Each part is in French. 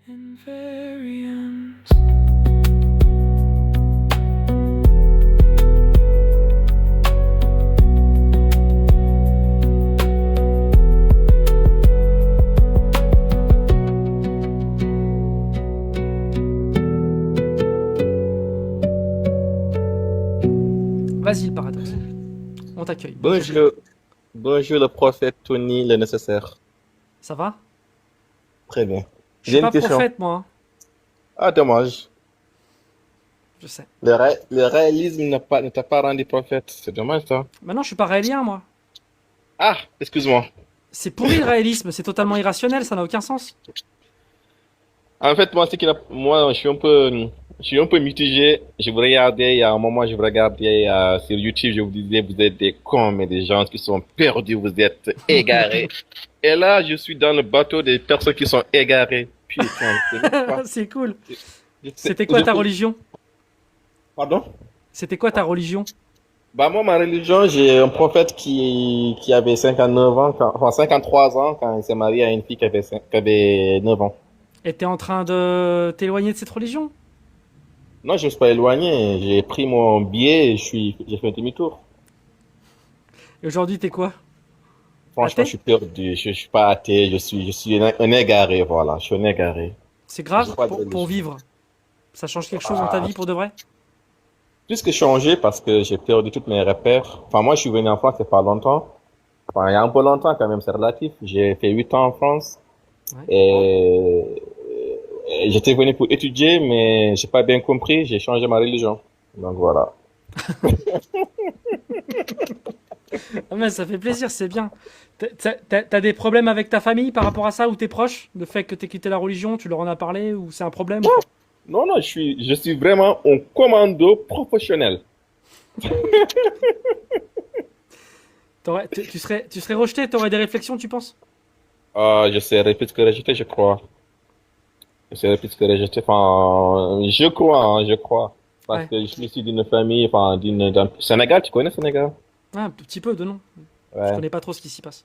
Invariant. Vas-y, le paradoxe. On t'accueille. Bonjour, bonjour le prophète Tony, le nécessaire. Ça va? Très bien. Je suis J'ai une pas question. prophète, moi, hein. Ah, dommage. Je sais. Le réalisme ne t'a pas rendu prophète. C'est dommage, ça. Maintenant, je suis pas raélien, moi. Ah, excuse-moi. C'est pourri le réalisme, c'est totalement irrationnel, ça n'a aucun sens. En fait, moi, moi, je suis un peu mitigé. Je vous regardais, il y a un moment, je vous regardais sur YouTube, je vous disais, vous êtes des cons, mais des gens qui sont perdus, vous êtes égarés. Et là, je suis dans le bateau des personnes qui sont égarées. Putain, je sais même pas. C'est cool. Je sais- C'était quoi ta je- religion? Pardon? C'était quoi ta religion? Bah moi, ma religion, j'ai un prophète qui avait 59 ans, enfin 53 ans quand il s'est marié à une fille qui avait 9 ans. Et t'es en train de t'éloigner de cette religion? Non, je me suis pas éloigné, j'ai pris mon billet et j'ai fait un demi-tour. Et aujourd'hui, t'es quoi? Franchement, je Athée? suis perdu, je suis pas athée, je suis un égaré, voilà, je suis un égaré. C'est J'ai grave pas de pour religion. vivre. Ça change quelque chose dans ta vie pour de vrai? Plus que changer parce que j'ai perdu tous mes repères. Enfin, moi, je suis venu en France il y a pas longtemps. Enfin, il y a un peu longtemps quand même, c'est relatif. J'ai fait 8 ans en France. Ouais. Et j'étais venu pour étudier, mais j'ai pas bien compris, j'ai changé ma religion. Donc voilà. Ah, mais ça fait plaisir, c'est bien. T'as des problèmes avec ta famille par rapport à ça ou tes proches? Le fait que t'aies quitté la religion, tu leur en as parlé ou c'est un problème ou pas? Non, non, je suis vraiment un commando professionnel. Tu serais rejeté, t'aurais des réflexions, tu penses? Ah, je serai plus que rejeté, je crois. Je serai plus que rejeté, enfin, je crois, hein, je crois. Parce Ouais. que je suis issu d'une famille, enfin, d'un Sénégal, tu connais Sénégal? Ah, un petit peu de nom. Je Ouais. connais pas trop ce qui s'y passe.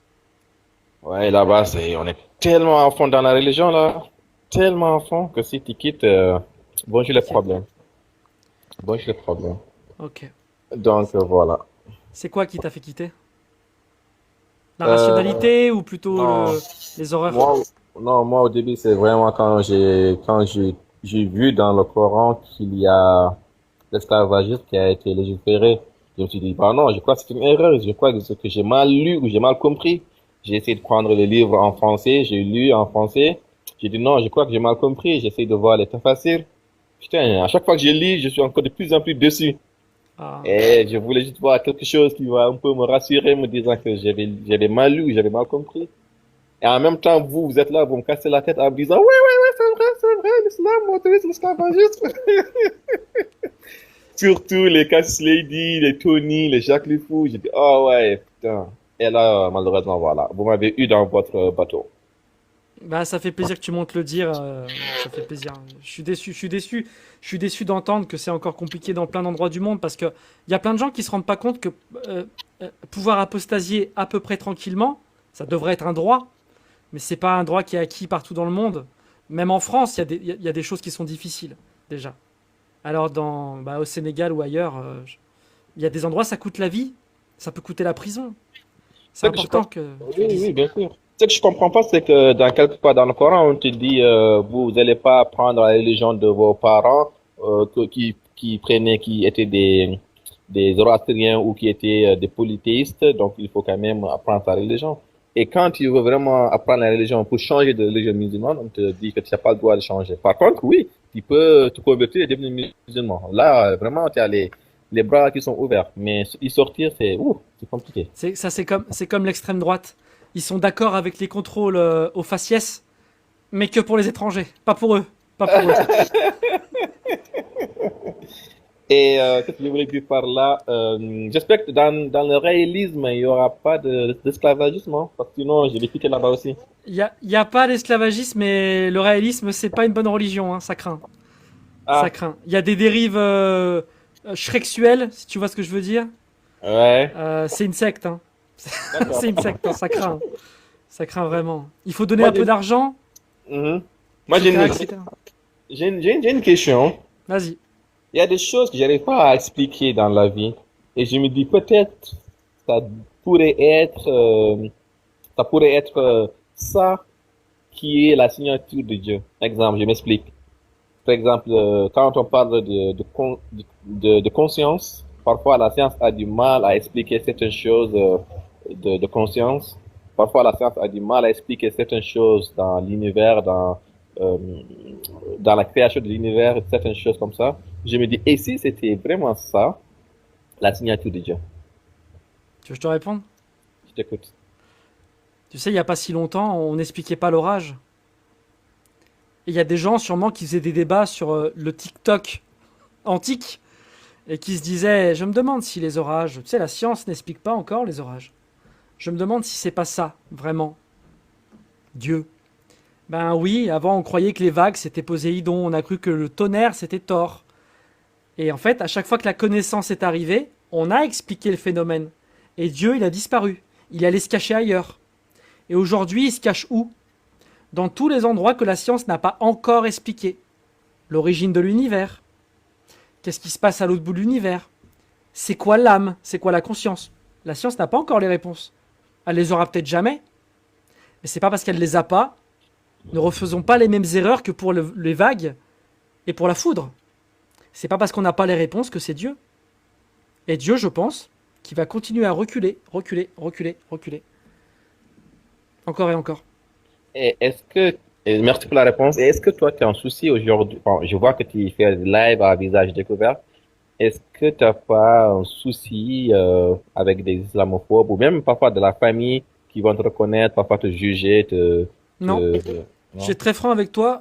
Ouais, là-bas, on est tellement à fond dans la religion, là. Tellement à fond que si tu quittes, bonjour les Ok. problèmes. Bonjour les problèmes. Ok. Donc, voilà. C'est quoi qui t'a fait quitter? La Euh, rationalité ou plutôt non, les horreurs? moi, non, moi au début c'est vraiment quand j'ai vu dans le Coran qu'il y a l'esclavagisme qui a été légiféré. Je me suis dit, bah non, je crois que c'est une erreur, je crois que c'est que j'ai mal lu ou j'ai mal compris. J'ai essayé de prendre le livre en français, j'ai lu en français. J'ai dit non, je crois que j'ai mal compris, j'essaie de voir les faciles. Putain, à chaque fois que je lis, je suis encore de plus en plus déçu. Ah. Et je voulais juste voir quelque chose qui va un peu me rassurer, me disant que j'avais mal lu, j'avais mal compris. Et en même temps, vous êtes là, vous me cassez la tête en me disant, oui, oui, oui, c'est vrai, l'islam autorise l'esclavagisme. Surtout les Cassius Lady, les Tony, les Jacques le Fou. J'ai dit, oh ouais, putain. Et là, malheureusement, voilà, vous m'avez eu dans votre bateau. Bah, ça fait plaisir que tu montes le dire. Ça fait plaisir. Je suis déçu. Je suis déçu. Je suis déçu d'entendre que c'est encore compliqué dans plein d'endroits du monde parce que il y a plein de gens qui se rendent pas compte que euh, pouvoir apostasier à peu près tranquillement, ça devrait être un droit, mais c'est pas un droit qui est acquis partout dans le monde. Même en France, il y a des choses qui sont difficiles déjà. Alors au Sénégal ou ailleurs, il y a des endroits ça coûte la vie, ça peut coûter la prison. C'est Ce que je important comprends, que tu le oui, dises. oui, bien sûr. Ce que je comprends pas, c'est que dans quelque part dans le Coran, on te dit, vous n'allez pas prendre la religion de vos parents, qui étaient des zoroastriens ou qui étaient des polythéistes, donc il faut quand même apprendre ta religion. Et quand tu veux vraiment apprendre la religion pour changer de religion musulmane, on te dit que tu n'as pas le droit de changer. Par contre, oui, tu peux te convertir et devenir musulman. Là, vraiment, tu as les bras qui sont ouverts. Mais y sortir, c'est compliqué. C'est comme l'extrême droite. Ils sont d'accord avec les contrôles aux faciès, mais que pour les étrangers, pas pour eux, pas pour eux. Et qu'est-ce que je voulais dire par là? J'espère que dans le réalisme, il n'y aura pas d'esclavagisme, hein, parce que sinon, je vais quitter là-bas aussi. Il y a pas d'esclavagisme, mais le réalisme, c'est pas une bonne religion, hein, ça craint, ça Ah, craint. Il y a des dérives shreksuelles, si tu vois ce que je veux dire. ouais, C'est une secte, hein. d'accord. C'est une secte, hein, ça craint vraiment. Il faut donner Moi, un peu d'argent, Mhm. Moi, etc., etc. j'ai une question. Vas-y. Il y a des choses que j'arrive pas à expliquer dans la vie. Et je me dis peut-être ça pourrait être, ça pourrait être ça qui est la signature de Dieu. Exemple, je m'explique. Par exemple, quand on parle de conscience, parfois la science a du mal à expliquer certaines choses de conscience. Parfois la science a du mal à expliquer certaines choses dans l'univers, euh, dans la création de l'univers, certaines choses comme ça. Je me dis, et si c'était vraiment ça, la signature de Dieu? Tu veux que je te réponde? Je t'écoute. Tu sais, il n'y a pas si longtemps, on n'expliquait pas l'orage. Et il y a des gens sûrement qui faisaient des débats sur le TikTok antique et qui se disaient, je me demande si les orages, tu sais, la science n'explique pas encore les orages. Je me demande si c'est pas ça, vraiment, Dieu. Ben oui, avant on croyait que les vagues c'était Poséidon, on a cru que le tonnerre c'était Thor. Et en fait, à chaque fois que la connaissance est arrivée, on a expliqué le phénomène. Et Dieu, il a disparu. Il est allé se cacher ailleurs. Et aujourd'hui, il se cache où? Dans tous les endroits que la science n'a pas encore expliqués. L'origine de l'univers. Qu'est-ce qui se passe à l'autre bout de l'univers? C'est quoi l'âme? C'est quoi la conscience? La science n'a pas encore les réponses. Elle les aura peut-être jamais. Mais c'est pas parce qu'elle les a pas. Ne refaisons pas les mêmes erreurs que pour les vagues et pour la foudre. C'est pas parce qu'on n'a pas les réponses que c'est Dieu. Et Dieu, je pense, qui va continuer à reculer, reculer, reculer, reculer. Encore et encore. Et et merci pour la réponse. Et est-ce que toi, tu as un souci aujourd'hui? Bon, je vois que tu fais des live à visage découvert. Est-ce que tu n'as pas un souci avec des islamophobes ou même parfois de la famille qui vont te reconnaître, parfois te juger, Non, je non? suis très franc avec toi.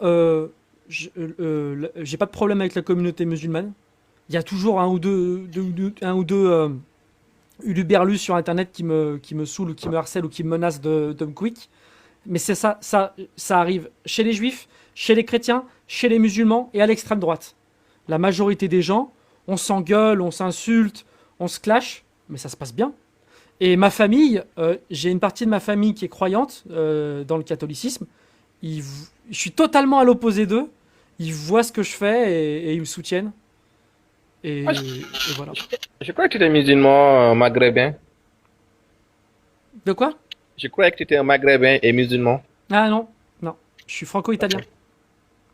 J'ai pas de problème avec la communauté musulmane. Il y a toujours un ou deux huluberlus sur internet qui me saoulent ou qui me harcèlent ou qui me menacent de me quick. Mais c'est ça arrive chez les juifs, chez les chrétiens, chez les musulmans et à l'extrême droite. La majorité des gens, on s'engueule, on s'insulte, on se clash, mais ça se passe bien. Et ma famille, j'ai une partie de ma famille qui est croyante dans le catholicisme. Je suis totalement à l'opposé d'eux. Ils voient ce que je fais et ils me soutiennent. Ah, Et voilà. je crois que tu étais musulman maghrébin. De quoi? Je croyais que tu étais un maghrébin et musulman. Ah non, non. Je suis franco-italien.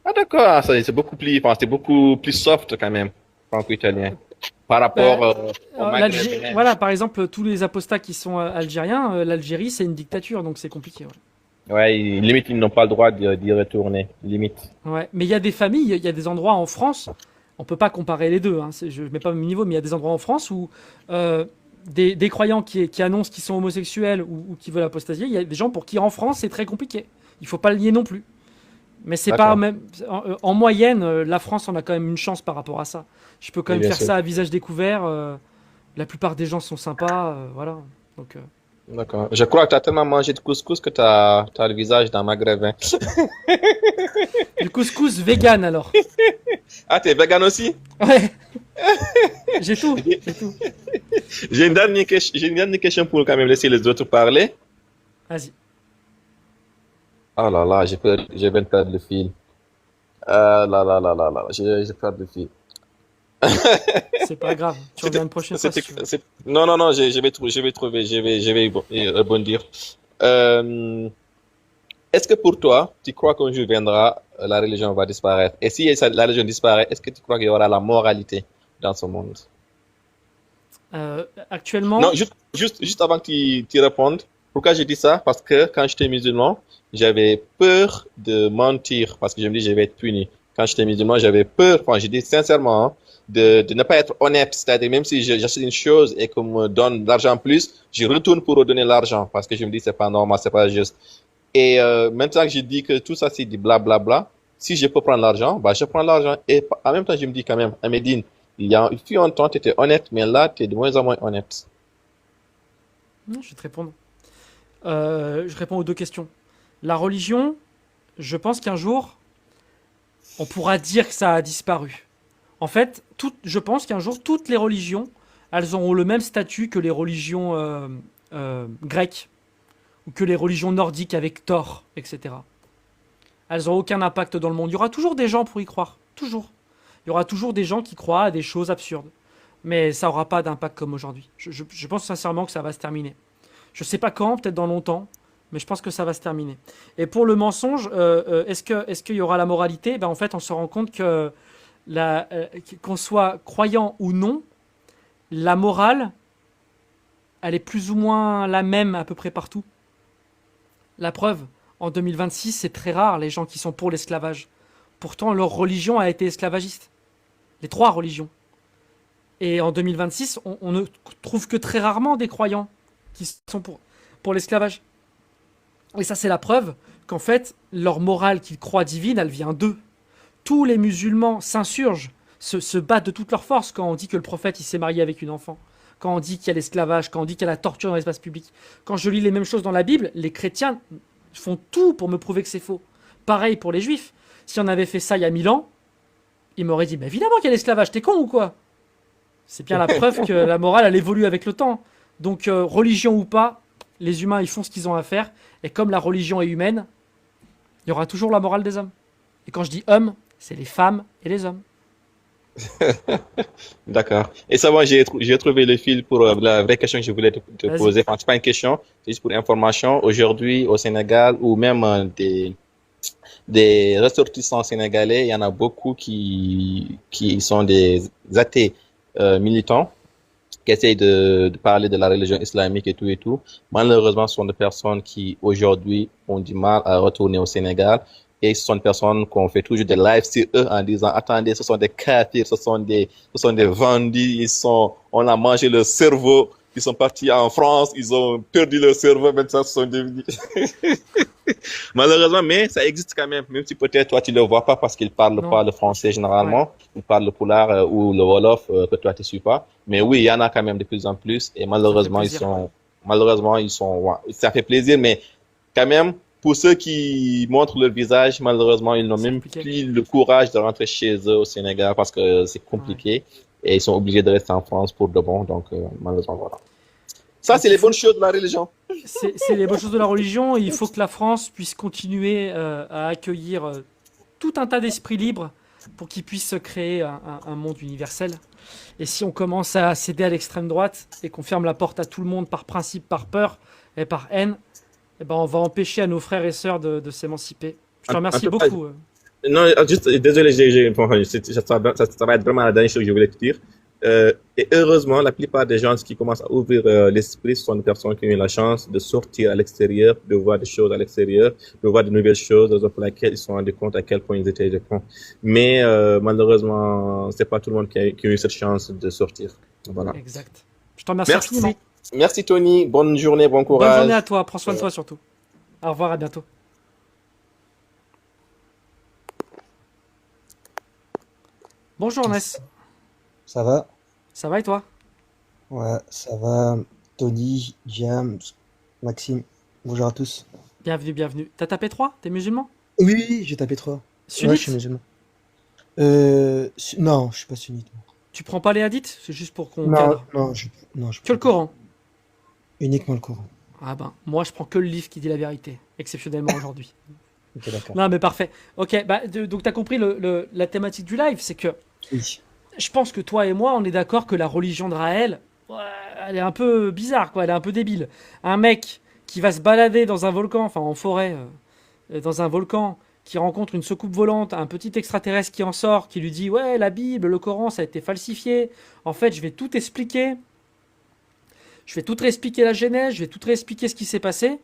Ah d'accord, ah, ça, c'est beaucoup plus, enfin, c'est beaucoup plus soft quand même, franco-italien, par rapport Euh, au maghrébin. voilà, par exemple, tous les apostats qui sont algériens, l'Algérie, c'est une dictature, donc c'est compliqué. Ouais. Ouais, limite, ils n'ont pas le droit d'y retourner, limite. Ouais. Mais il y a des familles, il y a des endroits en France, on peut pas comparer les deux, hein, je ne mets pas au même niveau, mais il y a des endroits en France où des croyants qui annoncent qu'ils sont homosexuels ou qui veulent apostasier, il y a des gens pour qui en France c'est très compliqué. Il faut pas le nier non plus. Mais c'est pas D'accord. même en moyenne, la France on a quand même une chance par rapport à ça. Je peux quand Oui, même bien faire sûr. ça à visage découvert. La plupart des gens sont sympas, voilà. Donc D'accord. Je crois que tu as tellement mangé de couscous que t'as le visage d'un maghrébin. du couscous vegan alors. Ah, t'es vegan aussi? Ouais, j'ai tout, j'ai tout. J'ai une dernière question pour quand même laisser les autres parler. Vas-y. Oh là là, je viens de perdre le fil. J'ai perdu le fil. C'est pas grave. Tu C'était, reviens une prochaine fois si tu veux. non, non, non, je vais trouver, je vais y rebondir. Euh, est-ce que pour toi, tu crois qu'un jour viendra, la religion va disparaître? Et si la religion disparaît, est-ce que tu crois qu'il y aura la moralité dans ce monde? Non, Actuellement, juste avant que tu répondes, pourquoi je dis ça? Parce que quand j'étais musulman, j'avais peur de mentir, parce que je me dis, je vais être puni. Quand j'étais musulman, j'avais peur, enfin, je dis sincèrement, hein, de ne pas être honnête. C'est-à-dire, même si j'achète une chose et qu'on me donne l'argent en plus, je retourne pour redonner l'argent, parce que je me dis, c'est pas normal, c'est pas juste. Et maintenant que je dis que tout ça, c'est du blablabla, si je peux prendre l'argent, bah, je prends l'argent. Et en même temps, je me dis quand même, Amédine, il fut un temps, tu étais honnête, mais là, tu es de moins en moins honnête. non, je vais te répondre. Je réponds aux deux questions. La religion, je pense qu'un jour, on pourra dire que ça a disparu. En fait, je pense qu'un jour, toutes les religions, elles auront le même statut que les religions grecques ou que les religions nordiques avec Thor, etc. elles n'ont aucun impact dans le monde. Il y aura toujours des gens pour y croire. Toujours. Il y aura toujours des gens qui croient à des choses absurdes. Mais ça n'aura pas d'impact comme aujourd'hui. Je pense sincèrement que ça va se terminer. Je ne sais pas quand, peut-être dans longtemps, mais je pense que ça va se terminer. Et pour le mensonge, est-ce qu'il y aura la moralité? En fait, on se rend compte que qu'on soit croyant ou non, la morale, elle est plus ou moins la même à peu près partout. La preuve, en 2026, c'est très rare les gens qui sont pour l'esclavage. Pourtant, leur religion a été esclavagiste. Les trois religions. Et en 2026, on ne trouve que très rarement des croyants qui sont pour l'esclavage. Et ça, c'est la preuve qu'en fait, leur morale qu'ils croient divine, elle vient d'eux. Tous les musulmans s'insurgent, se battent de toute leur force quand on dit que le prophète il s'est marié avec une enfant, quand on dit qu'il y a l'esclavage, quand on dit qu'il y a la torture dans l'espace public. Quand je lis les mêmes choses dans la Bible, les chrétiens font tout pour me prouver que c'est faux. Pareil pour les juifs. Si on avait fait ça il y a 1000 ans, ils m'auraient dit, mais évidemment qu'il y a l'esclavage, t'es con ou quoi? C'est bien la preuve que la morale, elle évolue avec le temps. Donc, religion ou pas, les humains, ils font ce qu'ils ont à faire. Et comme la religion est humaine, il y aura toujours la morale des hommes. Et quand je dis hommes, c'est les femmes et les hommes. D'accord. Et ça va, j'ai trouvé le fil pour la vraie question que je voulais te Vas-y. poser. Enfin, c'est pas une question, c'est juste pour information. Aujourd'hui, au Sénégal, ou même des ressortissants sénégalais, il y en a beaucoup qui sont des athées militants, qui essayent de parler de la religion islamique et tout et tout. Malheureusement, ce sont des personnes qui, aujourd'hui, ont du mal à retourner au Sénégal. Et ce sont des personnes qu'on fait toujours des lives sur eux en disant, attendez, ce sont des kafirs, ce sont des vendus, on a mangé leur cerveau, ils sont partis en France, ils ont perdu leur cerveau, maintenant ce sont devenus. Malheureusement, mais ça existe quand même si peut-être toi tu le vois pas parce qu'ils parlent Non. pas le français Ouais, généralement, ils parlent le pulaar ou le wolof que toi tu suis pas. Mais oui, il y en a quand même de plus en plus et ça fait malheureusement plaisir. ouais, ça fait plaisir, mais quand même pour ceux qui montrent leur visage, malheureusement ils n'ont C'est même compliqué. plus le courage de rentrer chez eux au Sénégal parce que c'est Ouais. compliqué et ils sont obligés de rester en France pour de bon. Donc malheureusement voilà. Ça c'est Donc il les bonnes faut, choses de la religion. c'est les bonnes choses de la religion. Et il faut que la France puisse continuer à accueillir tout un tas d'esprits libres pour qu'ils puissent créer un monde universel. Et si on commence à céder à l'extrême droite et qu'on ferme la porte à tout le monde par principe, par peur et par haine, eh ben on va empêcher à nos frères et sœurs de s'émanciper. Je te En remercie tout cas, beaucoup. non, juste, désolé, bon, ça va être vraiment la dernière chose que je voulais te dire. Et heureusement, la plupart des gens qui commencent à ouvrir l'esprit ce sont des personnes qui ont eu la chance de sortir à l'extérieur, de voir des choses à l'extérieur, de voir de nouvelles choses, raison pour laquelle ils se sont rendus compte à quel point ils étaient cons. Mais malheureusement, c'est pas tout le monde qui a eu cette chance de sortir. Voilà. Exact. Je te remercie Merci. infiniment. Merci Tony. Bonne journée, bon Bonne journée à courage. toi. Prends soin de toi surtout. Au revoir, à bientôt. Bonjour Ness. Ça va? Ça va et toi? Ouais, ça va. Tony, James, Maxime, bonjour à tous. Bienvenue, bienvenue. T'as tapé 3? T'es musulman? Oui, oui, j'ai tapé 3. Ouais, je suis Sunnite? musulman. Non, je suis pas sunnite. Tu prends pas les hadiths? C'est juste pour qu'on Non, cadre. non, je Que le prends pas. Coran? Uniquement le Coran. Ah ben, moi je prends que le livre qui dit la vérité, exceptionnellement aujourd'hui. Ok, d'accord. Non mais parfait. Ok, donc t'as compris la thématique du live, c'est que Oui. je pense que toi et moi on est d'accord que la religion de Raël, ouais, elle est un peu bizarre quoi, elle est un peu débile. Un mec qui va se balader dans un volcan, enfin en forêt, dans un volcan, qui rencontre une soucoupe volante, un petit extraterrestre qui en sort, qui lui dit ouais la Bible, le Coran ça a été falsifié, en fait je vais tout expliquer. Je vais tout réexpliquer la genèse, je vais tout réexpliquer ce qui s'est passé.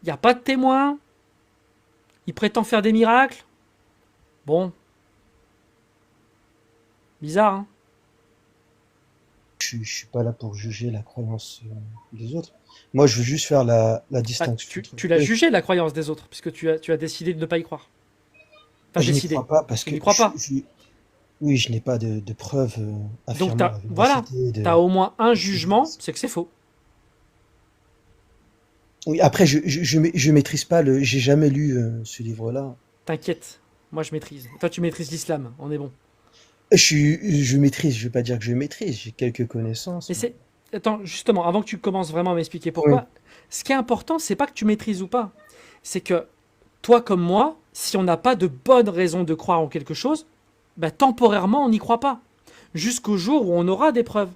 Il n'y a pas de témoin. Il prétend faire des miracles. Bon, bizarre, hein. Je suis pas là pour juger la croyance des autres. Moi, je veux juste faire la Ah, distinction tu, entre tu l'as eux. jugé la croyance des autres, puisque tu as décidé de ne pas y croire. Enfin, Je n'y décidé. crois pas parce Tu que n'y crois pas. oui, je n'ai pas de preuves Donc, affirmant la voilà. véracité Tu as au moins un de ce qui se jugement, passe. c'est que c'est faux. Oui, après, je maîtrise pas j'ai jamais lu ce livre-là. T'inquiète. Moi, je maîtrise. Toi, tu maîtrises l'islam. On est bon. Je maîtrise, je vais pas dire que je maîtrise, j'ai quelques connaissances, Mais mais c'est. Attends, justement, avant que tu commences vraiment à m'expliquer oui, pourquoi, ce qui est important, c'est pas que tu maîtrises ou pas. C'est que toi comme moi, si on n'a pas de bonnes raisons de croire en quelque chose, bah, temporairement, on n'y croit pas. Jusqu'au jour où on aura des preuves.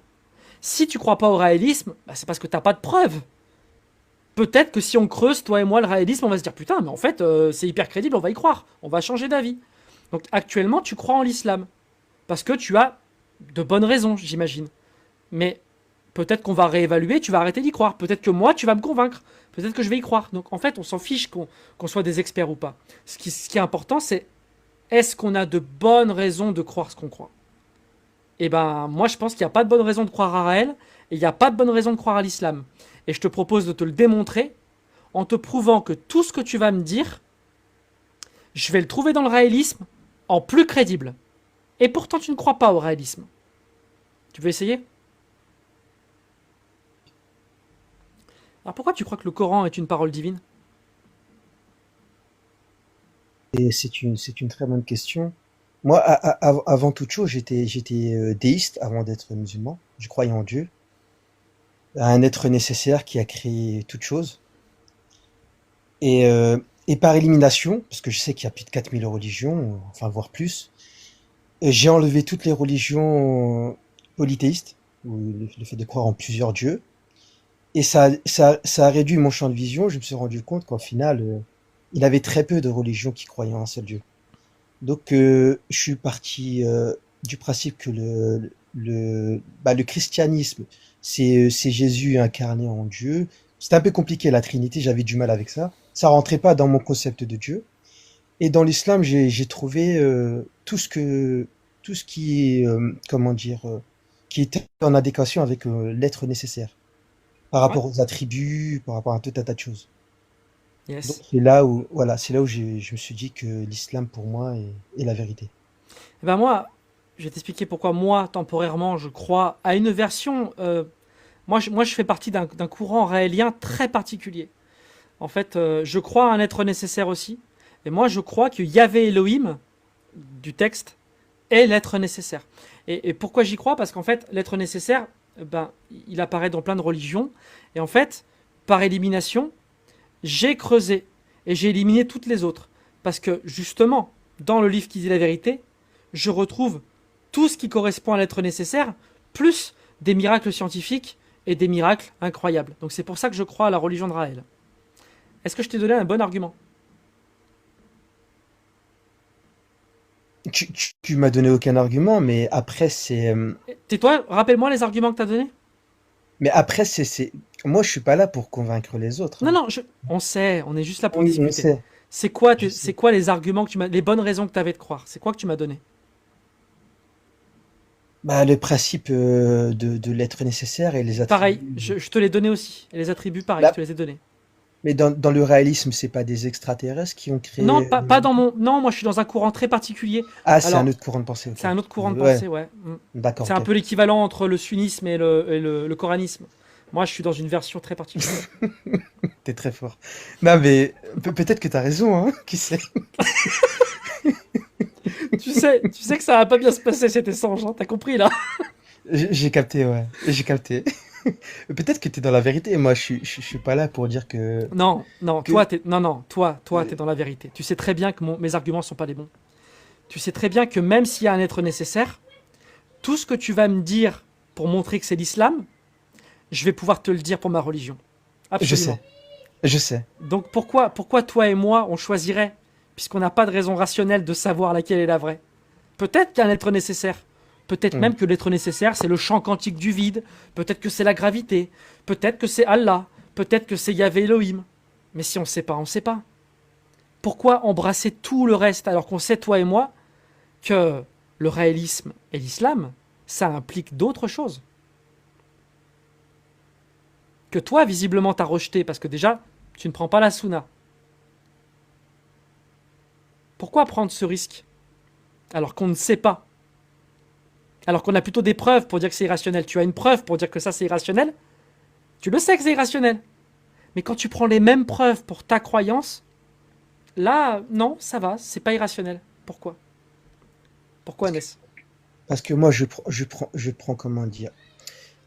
Si tu crois pas au réalisme, bah, c'est parce que t'as pas de preuves. Peut-être que si on creuse, toi et moi, le réalisme, on va se dire putain, mais en fait, c'est hyper crédible, on va y croire. On va changer d'avis. Donc actuellement, tu crois en l'islam. Parce que tu as de bonnes raisons, j'imagine. Mais peut-être qu'on va réévaluer, tu vas arrêter d'y croire. Peut-être que moi, tu vas me convaincre. Peut-être que je vais y croire. Donc en fait, on s'en fiche qu'on soit des experts ou pas. Ce qui est important, c'est est-ce qu'on a de bonnes raisons de croire ce qu'on croit. Et ben, moi, je pense qu'il n'y a pas de bonne raison de croire à Raël et il n'y a pas de bonne raison de croire à l'islam. Et je te propose de te le démontrer en te prouvant que tout ce que tu vas me dire, je vais le trouver dans le réalisme en plus crédible. Et pourtant, tu ne crois pas au réalisme. Tu veux essayer? Alors pourquoi tu crois que le Coran est une parole divine? Et c'est une très bonne question. Moi, avant toute chose, j'étais déiste avant d'être musulman. Je croyais en Dieu, à un être nécessaire qui a créé toute chose. Et par élimination, parce que je sais qu'il y a plus de 4000 religions, enfin voire plus, j'ai enlevé toutes les religions polythéistes, ou le fait de croire en plusieurs dieux. Et ça a réduit mon champ de vision. Je me suis rendu compte qu'en final, il avait très peu de religions qui croyaient en un seul dieu. Donc, je suis parti du principe que le christianisme, c'est Jésus incarné en Dieu. C'était un peu compliqué, la Trinité, j'avais du mal avec ça. Ça rentrait pas dans mon concept de Dieu. Et dans l'islam, j'ai trouvé tout ce qui est, comment dire, qui était en adéquation avec l'être nécessaire, par Ouais. rapport aux attributs, par rapport à tout un tas de choses. Donc Yes. c'est là où, voilà, c'est là où je me suis dit que l'islam pour moi est la vérité. Eh ben moi, je vais t'expliquer pourquoi moi, temporairement, je crois à une version. Moi, je fais partie d'un courant raélien très particulier. En fait, je crois à un être nécessaire aussi. Et moi, je crois que Yahvé Elohim, du texte, est l'être nécessaire. Et pourquoi j'y crois? Parce qu'en fait, l'être nécessaire, ben, il apparaît dans plein de religions. Et en fait, par élimination, j'ai creusé et j'ai éliminé toutes les autres. Parce que justement, dans le livre qui dit la vérité, je retrouve tout ce qui correspond à l'être nécessaire, plus des miracles scientifiques et des miracles incroyables. Donc c'est pour ça que je crois à la religion de Raël. Est-ce que je t'ai donné un bon argument? Tu m'as donné aucun argument, mais après Tais-toi, rappelle-moi les arguments que tu as donnés. moi je suis pas là pour convaincre les autres, Non, hein. non, on sait, on est juste là pour Oui, on discuter. sait, je sais. C'est quoi les arguments que tu m'as, les bonnes raisons que tu avais de croire? C'est quoi que tu m'as donné? Bah, le principe de l'être nécessaire et les Pareil, attributs. je te les donnais aussi. Et les attributs, pareil, je Là, te les ai donnés. mais dans le réalisme, c'est pas des extraterrestres qui ont Non, créé. pas dans mon. Non, moi je suis dans un courant très particulier. Ah, c'est un Alors, autre courant de pensée, ok. c'est un autre courant de Ouais, pensée, ouais. Mm. d'accord, C'est un ok. peu l'équivalent entre le sunnisme et le coranisme. Moi, je suis dans une version très particulière. T'es très fort. Non, mais peut-être que t'as raison, hein. Qui sait? Tu sais que ça va pas bien se passer cet échange, hein, t'as compris là? J'ai capté, ouais. J'ai capté. Peut-être que t'es dans la vérité. Moi, je suis pas là pour dire Non, non, que, toi, t'es dans la vérité. Tu sais très bien que mes arguments sont pas les bons. Tu sais très bien que même s'il y a un être nécessaire, tout ce que tu vas me dire pour montrer que c'est l'islam, je vais pouvoir te le dire pour ma religion. je Absolument. sais, je sais. Donc pourquoi toi et moi, on choisirait, puisqu'on n'a pas de raison rationnelle de savoir laquelle est la vraie? Peut-être qu'il y a un être nécessaire. Peut-être Hmm. même que l'être nécessaire, c'est le champ quantique du vide. Peut-être que c'est la gravité. Peut-être que c'est Allah. Peut-être que c'est Yahvé Elohim. Mais si on ne sait pas, on ne sait pas. Pourquoi embrasser tout le reste alors qu'on sait, toi et moi, que le réalisme et l'islam, ça implique d'autres choses? Que toi, visiblement, t'as rejeté parce que déjà, tu ne prends pas la sunna. Pourquoi prendre ce risque alors qu'on ne sait pas? Alors qu'on a plutôt des preuves pour dire que c'est irrationnel. Tu as une preuve pour dire que ça c'est irrationnel? Tu le sais que c'est irrationnel. Mais quand tu prends les mêmes preuves pour ta croyance, là, non, ça va, c'est pas irrationnel. Pourquoi? Pourquoi, Ness? Parce que moi, je prends comment dire.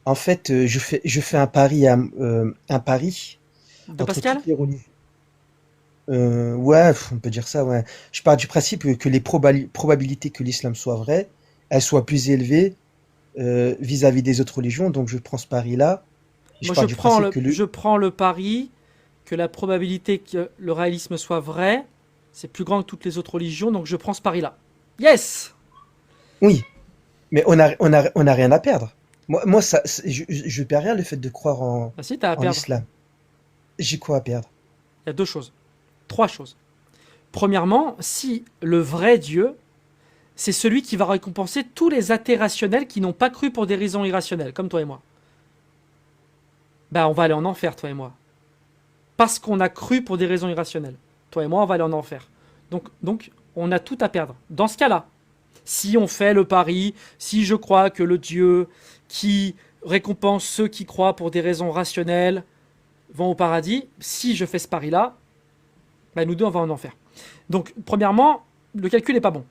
En fait, je fais un pari, un pari De entre Pascal? toutes les religions. Ouais, on peut dire ça, ouais. Je pars du principe que les probabilités que l'islam soit vrai, elles soient plus élevées vis-à-vis des autres religions. Donc je prends ce pari-là. Et je Moi, pars du principe que je prends le pari que la probabilité que le réalisme soit vrai, c'est plus grand que toutes les autres religions, donc je prends ce pari-là. Yes! oui, mais on a rien à perdre. Moi je perds rien le fait de croire Bah si, t'as à en perdre. l'islam. J'ai quoi à perdre? Il y a deux choses. Trois choses. Premièrement, si le vrai Dieu, c'est celui qui va récompenser tous les athées rationnels qui n'ont pas cru pour des raisons irrationnelles, comme toi et moi. Bah on va aller en enfer, toi et moi. Parce qu'on a cru pour des raisons irrationnelles. Toi et moi, on va aller en enfer. Donc on a tout à perdre. Dans ce cas-là, si on fait le pari, si je crois que le Dieu qui récompense ceux qui croient pour des raisons rationnelles vont au paradis, si je fais ce pari-là, bah nous deux, on va en enfer. Donc, premièrement, le calcul n'est pas bon.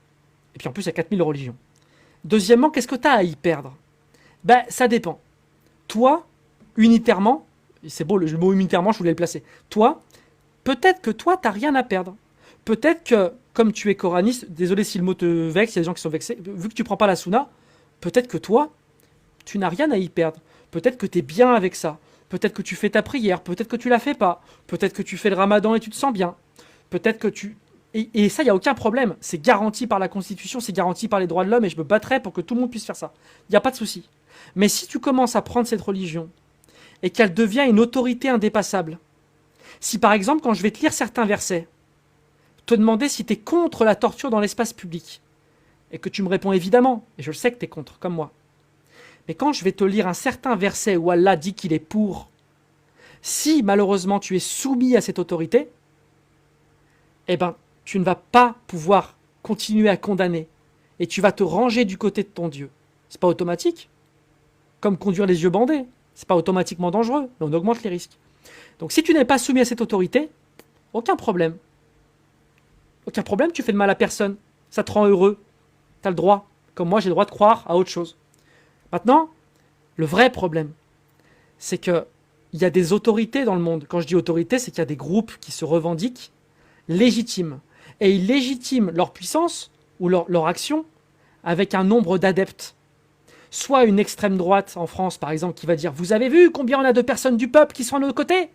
Et puis en plus, il y a 4000 religions. Deuxièmement, qu'est-ce que tu as à y perdre? Ben, ça dépend. Toi, unitairement, c'est beau le mot unitairement, je voulais le placer. Toi, peut-être que toi, t'as rien à perdre. Peut-être que, comme tu es coraniste, désolé si le mot te vexe, il y a des gens qui sont vexés, vu que tu prends pas la sunna, peut-être que toi, tu n'as rien à y perdre. Peut-être que tu es bien avec ça. Peut-être que tu fais ta prière, peut-être que tu la fais pas. Peut-être que tu fais le ramadan et tu te sens bien. Peut-être que tu... Et ça, il n'y a aucun problème. C'est garanti par la Constitution, c'est garanti par les droits de l'homme et je me battrai pour que tout le monde puisse faire ça. Il n'y a pas de souci. Mais si tu commences à prendre cette religion et qu'elle devient une autorité indépassable, si par exemple, quand je vais te lire certains versets, te demander si tu es contre la torture dans l'espace public, et que tu me réponds évidemment, et je le sais que tu es contre, comme moi, mais quand je vais te lire un certain verset où Allah dit qu'il est pour, si malheureusement tu es soumis à cette autorité, eh ben, tu ne vas pas pouvoir continuer à condamner, et tu vas te ranger du côté de ton Dieu. C'est pas automatique, comme conduire les yeux bandés. C'est pas automatiquement dangereux, mais on augmente les risques. Donc si tu n'es pas soumis à cette autorité, aucun problème. Aucun problème, tu fais de mal à personne. Ça te rend heureux. Tu as le droit. Comme moi, j'ai le droit de croire à autre chose. Maintenant, le vrai problème, c'est qu'il y a des autorités dans le monde. Quand je dis autorité, c'est qu'il y a des groupes qui se revendiquent légitimes. Et ils légitiment leur puissance ou leur action avec un nombre d'adeptes. Soit une extrême droite en France, par exemple, qui va dire « Vous avez vu combien on a de personnes du peuple qui sont à notre côté ?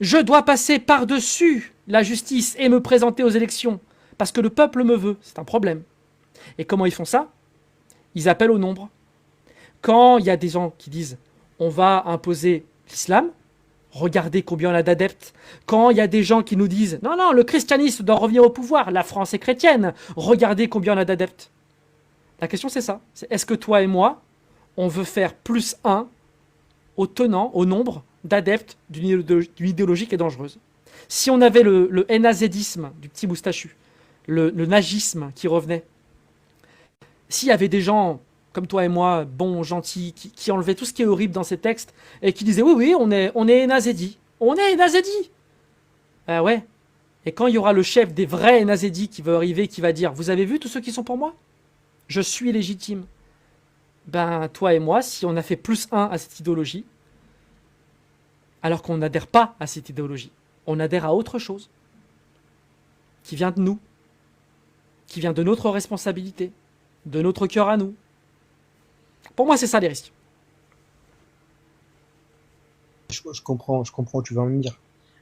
Je dois passer par-dessus la justice et me présenter aux élections parce que le peuple me veut. » C'est un problème. Et comment ils font ça? Ils appellent au nombre. Quand il y a des gens qui disent « On va imposer l'islam », regardez combien on a d'adeptes. Quand il y a des gens qui nous disent « Non, non, le christianisme doit revenir au pouvoir, la France est chrétienne », regardez combien on a d'adeptes. La question c'est ça. C'est est-ce que toi et moi, on veut faire plus 1 au tenant, au nombre d'adeptes d'une idéologie qui est dangereuse? Si on avait le NAZisme du petit moustachu, le nagisme qui revenait, s'il y avait des gens comme toi et moi, bons, gentils, qui enlevaient tout ce qui est horrible dans ces textes et qui disaient oui, on est nazédi. On est nazédi. Ah ouais. Et quand il y aura le chef des vrais nazédis qui va arriver, qui va dire vous avez vu tous ceux qui sont pour moi? Je suis légitime. Ben, toi et moi, si on a fait plus 1 à cette idéologie, alors qu'on n'adhère pas à cette idéologie, on adhère à autre chose, qui vient de nous, qui vient de notre responsabilité, de notre cœur à nous. Pour moi, c'est ça les risques. Je comprends où tu veux en venir.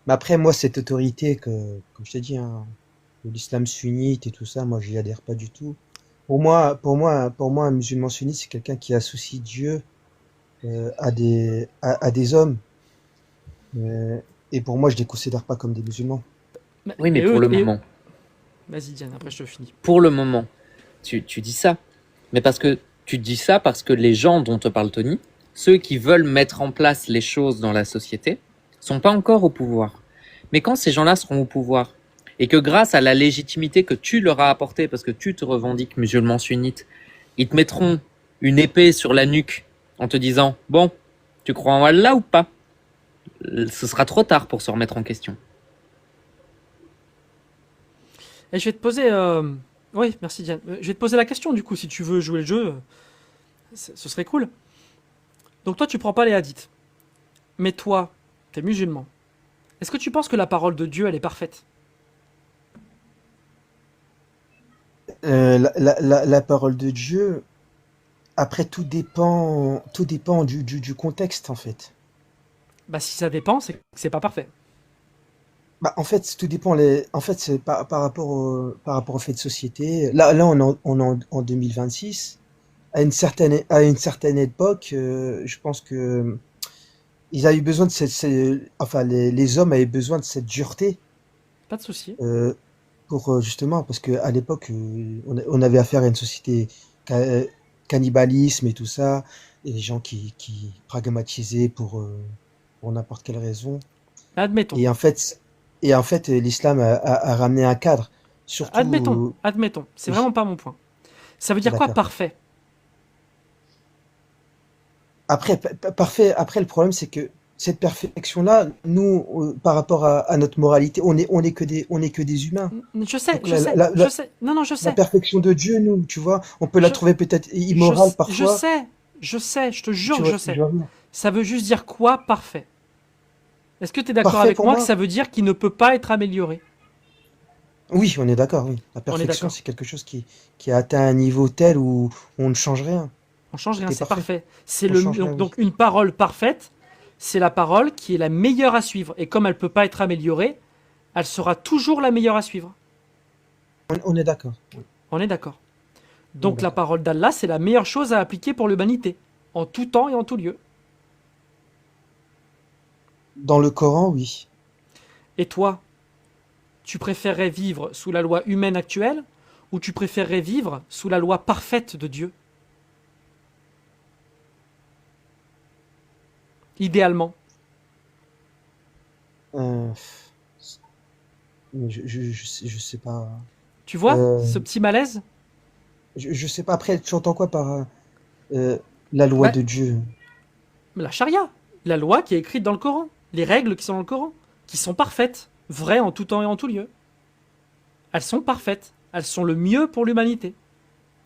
Mais après, moi, cette autorité comme je t'ai dit, hein, de l'islam sunnite et tout ça, moi, j'y adhère pas du tout. Pour moi, un musulman sunnite, c'est quelqu'un qui associe Dieu à des hommes. Et pour moi, je les considère pas comme des musulmans. Oui, mais Et pour eux, le moment. Vas-y Diane, après je te finis. Pour le moment, tu dis ça. Mais parce que tu dis ça parce que les gens dont te parle Tony, ceux qui veulent mettre en place les choses dans la société, sont pas encore au pouvoir. Mais quand ces gens-là seront au pouvoir, et que grâce à la légitimité que tu leur as apportée, parce que tu te revendiques musulman sunnite, ils te mettront une épée sur la nuque en te disant « Bon, tu crois en Allah ou pas ?» Ce sera trop tard pour se remettre en question. Et je vais te poser... Oui, merci Diane. Je vais te poser la question du coup, si tu veux jouer le jeu, ce serait cool. Donc toi, tu prends pas les hadiths. Mais toi, t'es musulman. Est-ce que tu penses que la parole de Dieu, elle est parfaite? La parole de Dieu, après, tout dépend du contexte, en fait. Bah, si ça dépend, c'est que c'est pas parfait. Bah, en fait, tout dépend. En fait, c'est par rapport au fait de société. Là, on est en 2026. À une certaine époque, je pense que ils avaient besoin de enfin, les hommes avaient besoin de cette dureté Pas de souci. euh, pour justement, parce que à l'époque, on avait affaire à une société ca- cannibalisme et tout ça, et les gens qui pragmatisaient pour n'importe quelle raison. Admettons. Et en fait, l'islam a ramené un cadre, Admettons. surtout. Admettons. C'est Oui, vraiment pas mon point. Ça veut dire quoi d'accord. parfait? Après, parfait. Après, le problème, c'est que cette perfection-là, nous, par rapport à notre moralité, on est que des humains. Je sais, Donc je sais, je sais. Non, non, je la sais. perfection de Dieu, nous, tu vois, on peut la Je, trouver peut-être immorale je parfois. sais. Je sais. Je te jure Tu que je vois ce que sais. je veux dire? Ça veut juste dire quoi parfait? Est-ce que tu es d'accord Parfait avec pour moi que moi? ça veut dire qu'il ne peut pas être amélioré? Oui, on est d'accord, oui. La On est perfection, d'accord. c'est quelque chose qui a atteint un niveau tel où on ne change rien. On change rien, Tout est c'est parfait. parfait. C'est On le change rien, donc oui. une parole parfaite, c'est la parole qui est la meilleure à suivre. Et comme elle peut pas être améliorée, elle sera toujours la meilleure à suivre. On est d'accord. Oui, On est d'accord. on est Donc la d'accord. parole d'Allah, c'est la meilleure chose à appliquer pour l'humanité, en tout temps et en tout lieu. Dans le Coran, oui. Et toi, tu préférerais vivre sous la loi humaine actuelle ou tu préférerais vivre sous la loi parfaite de Dieu, idéalement? Euh, je sais pas. Tu vois Euh, ce petit malaise? je sais pas. Après, tu entends quoi par euh, la loi Bah, de Dieu? la charia, la loi qui est écrite dans le Coran, les règles qui sont dans le Coran, qui sont parfaites, vraies en tout temps et en tout lieu. Elles sont parfaites, elles sont le mieux pour l'humanité.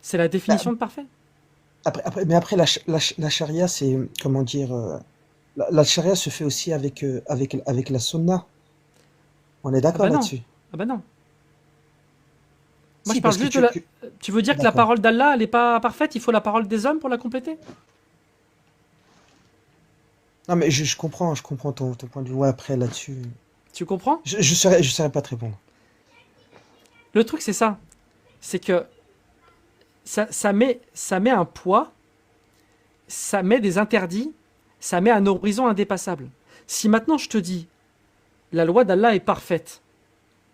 C'est la Bah, définition de parfait. mais après, la charia, c'est, comment dire, la charia se fait aussi avec la sunna. On est Ah d'accord bah non, là-dessus. ah bah non. Moi je Si, parle parce que juste de la... Tu veux dire que la d'accord. parole d'Allah, elle n'est pas parfaite, il faut la parole des hommes pour la compléter? Non, mais je comprends ton point de vue. Ouais, après, là-dessus, Tu comprends? je saurais pas te répondre. Le truc c'est ça, c'est que ça met un poids, ça met des interdits, ça met un horizon indépassable. Si maintenant je te dis, la loi d'Allah est parfaite,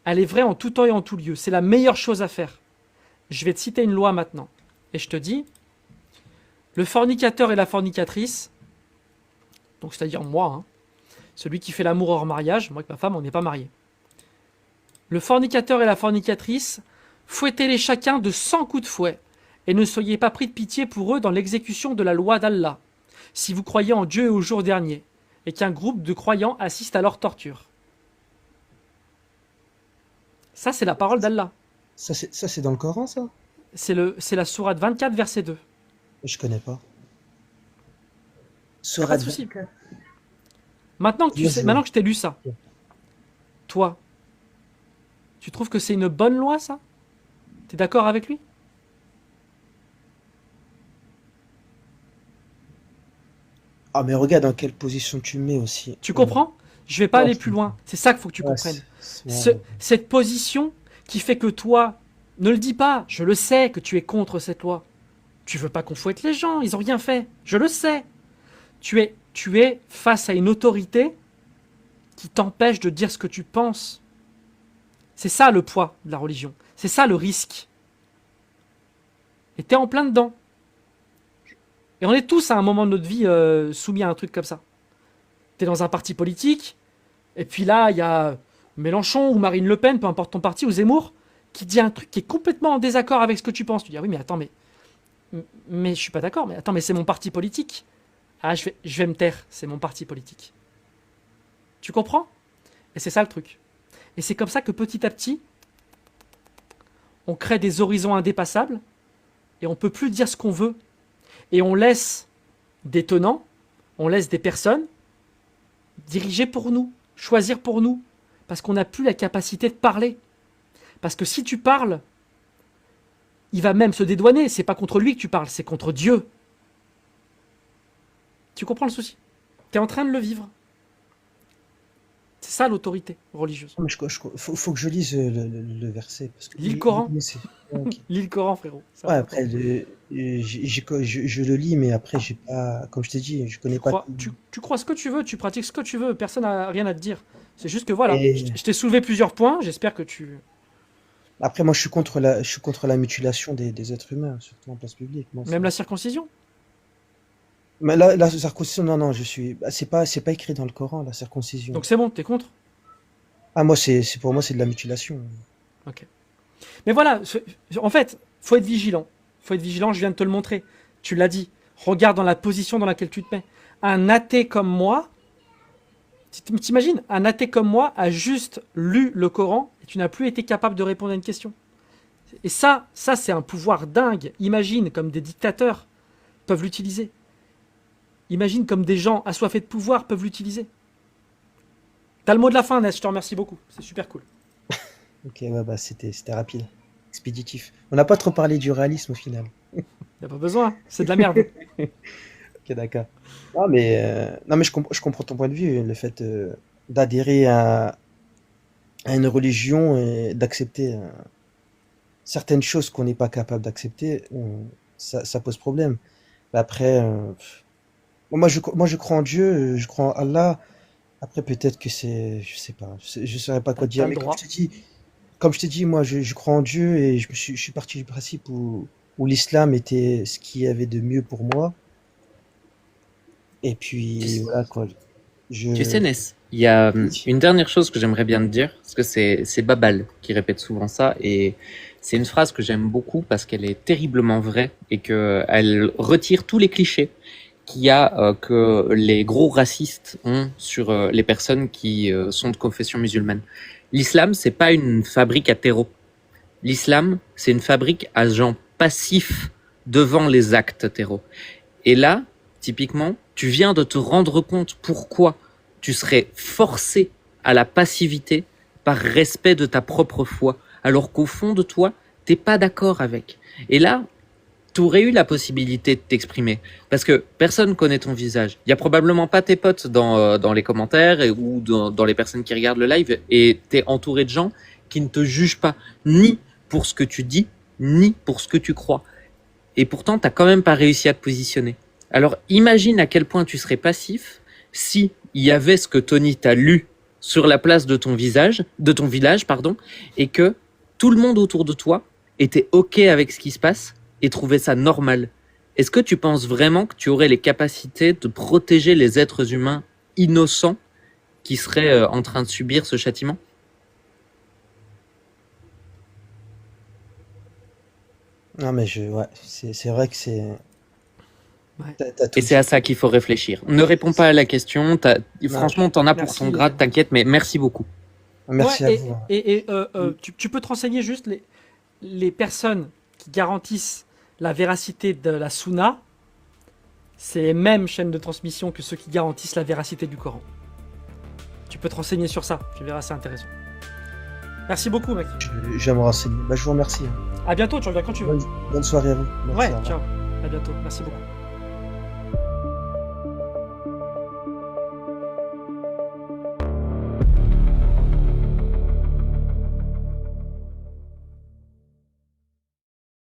elle est vraie en tout temps et en tout lieu, c'est la meilleure chose à faire. Je vais te citer une loi maintenant. Et je te dis, le fornicateur et la fornicatrice, donc c'est-à-dire moi, hein, celui qui fait l'amour hors mariage, moi et ma femme, on n'est pas mariés. Le fornicateur et la fornicatrice, fouettez-les chacun de 100 coups de fouet, et ne soyez pas pris de pitié pour eux dans l'exécution de la loi d'Allah, si vous croyez en Dieu et au jour dernier, et qu'un groupe de croyants assiste à leur torture. Ça, c'est la parole d'Allah. Ça, c'est dans le Coran, ça? C'est la sourate 24, verset 2. Je connais pas. Y a pas de Sourate souci. 24. Maintenant que tu sais, Vas-y, ouais. maintenant que je t'ai lu ça, toi, tu trouves que c'est une bonne loi, ça? T'es d'accord avec lui? Ah, mais regarde dans quelle position tu me mets aussi. Tu comprends? Je vais pas Ouais, aller plus loin. C'est ça qu'il faut que tu ouais, comprennes. ouais. Cette position qui fait que toi, ne le dis pas, je le sais que tu es contre cette loi. Tu veux pas qu'on fouette les gens, ils ont rien fait. Je le sais. Tu es face à une autorité qui t'empêche de dire ce que tu penses. C'est ça le poids de la religion. C'est ça le risque. Et t'es en plein dedans. Et on est tous à un moment de notre vie soumis à un truc comme ça. T'es dans un parti politique, et puis là, il y a Mélenchon ou Marine Le Pen, peu importe ton parti, ou Zemmour, qui dit un truc qui est complètement en désaccord avec ce que tu penses. Tu dis, ah oui, mais attends, mais je suis pas d'accord, mais attends, mais c'est mon parti politique. Ah, je vais me taire, c'est mon parti politique. Tu comprends? Et c'est ça le truc. Et c'est comme ça que petit à petit, on crée des horizons indépassables, et on peut plus dire ce qu'on veut. Et on laisse des tenants, on laisse des personnes diriger pour nous, choisir pour nous, parce qu'on n'a plus la capacité de parler. Parce que si tu parles, il va même se dédouaner. C'est pas contre lui que tu parles, c'est contre Dieu. Tu comprends le souci? Tu es en train de le vivre. C'est ça l'autorité religieuse. Non, mais faut que je lise le verset. Parce que, Lis le Coran. mais ok. Lis le Coran, frérot. Ça Ouais, va. après, je le lis, mais après, j'ai pas, comme je t'ai dit, je connais pas. Tu crois ce que tu veux, tu pratiques ce que tu veux, personne n'a rien à te dire. C'est juste que voilà, Et je t'ai soulevé plusieurs points, j'espère que tu... après, moi, je suis contre la mutilation des êtres humains, surtout en place publique. Moi, Même la circoncision. mais la circoncision, non, bah, c'est pas écrit dans le Coran, la circoncision. Donc c'est bon, t'es contre? Ah, pour moi, c'est de la mutilation. Ok. Mais voilà, en fait, faut être vigilant. Faut être vigilant, je viens de te le montrer. Tu l'as dit. Regarde dans la position dans laquelle tu te mets. Un athée comme moi, t'imagines, un athée comme moi a juste lu le Coran et tu n'as plus été capable de répondre à une question. Et ça c'est un pouvoir dingue. Imagine comme des dictateurs peuvent l'utiliser. Imagine comme des gens assoiffés de pouvoir peuvent l'utiliser. T'as le mot de la fin, Ness, je te remercie beaucoup. C'est super cool. Ok, ouais, bah, c'était rapide, expéditif. On n'a pas trop parlé du réalisme au final. Y a pas besoin, c'est de la merde. Ok, d'accord. Non, mais je comprends ton point de vue, le fait d'adhérer à une religion et d'accepter certaines choses qu'on n'est pas capable d'accepter, ça pose problème. Mais après, moi, je crois en Dieu, je crois en Allah. Après, peut-être que je sais pas, je saurais pas quoi T'as dire. le Mais droit. comme je t'ai dit, moi, je crois en Dieu et je suis parti du principe où l'islam était ce qu'il y avait de mieux pour moi. Et Tu, puis, s- voilà, quoi. tu sais, Je, Ness, il y a oui. une dernière chose que j'aimerais bien te dire, parce que c'est Babal qui répète souvent ça, et c'est une phrase que j'aime beaucoup parce qu'elle est terriblement vraie et que elle retire tous les clichés qu'il y a que les gros racistes ont sur les personnes qui sont de confession musulmane. L'islam, c'est pas une fabrique à terreau. L'islam, c'est une fabrique à gens passifs devant les actes terreau. Et là, typiquement, tu viens de te rendre compte pourquoi tu serais forcé à la passivité par respect de ta propre foi, alors qu'au fond de toi, t'es pas d'accord avec. Et là, tu aurais eu la possibilité de t'exprimer. Parce que personne connaît ton visage. Il y a probablement pas tes potes dans les commentaires ou dans les personnes qui regardent le live, et t'es entouré de gens qui ne te jugent pas, ni pour ce que tu dis, ni pour ce que tu crois. Et pourtant, t'as quand même pas réussi à te positionner. Alors, imagine à quel point tu serais passif si il y avait ce que Tony t'a lu sur la place de ton village, pardon, et que tout le monde autour de toi était OK avec ce qui se passe et trouvait ça normal. Est-ce que tu penses vraiment que tu aurais les capacités de protéger les êtres humains innocents qui seraient en train de subir ce châtiment? Non, mais ouais, c'est vrai que Ouais. t'as tout Et c'est dit. à ça qu'il faut réfléchir. Ne réponds pas à la question. Non, Franchement, t'en as pour Merci. ton grade, t'inquiète, mais merci beaucoup. merci Ouais, à vous. tu peux te renseigner juste les personnes qui garantissent la véracité de la Sunna, c'est les mêmes chaînes de transmission que ceux qui garantissent la véracité du Coran. Tu peux te renseigner sur ça, tu verras, c'est intéressant. Merci beaucoup, mec. Je vais me renseigner. Bah, je vous remercie. À bientôt, tu reviens quand tu veux. Bonne soirée à vous. Merci, Ouais, au revoir. ciao. À bientôt. Merci beaucoup.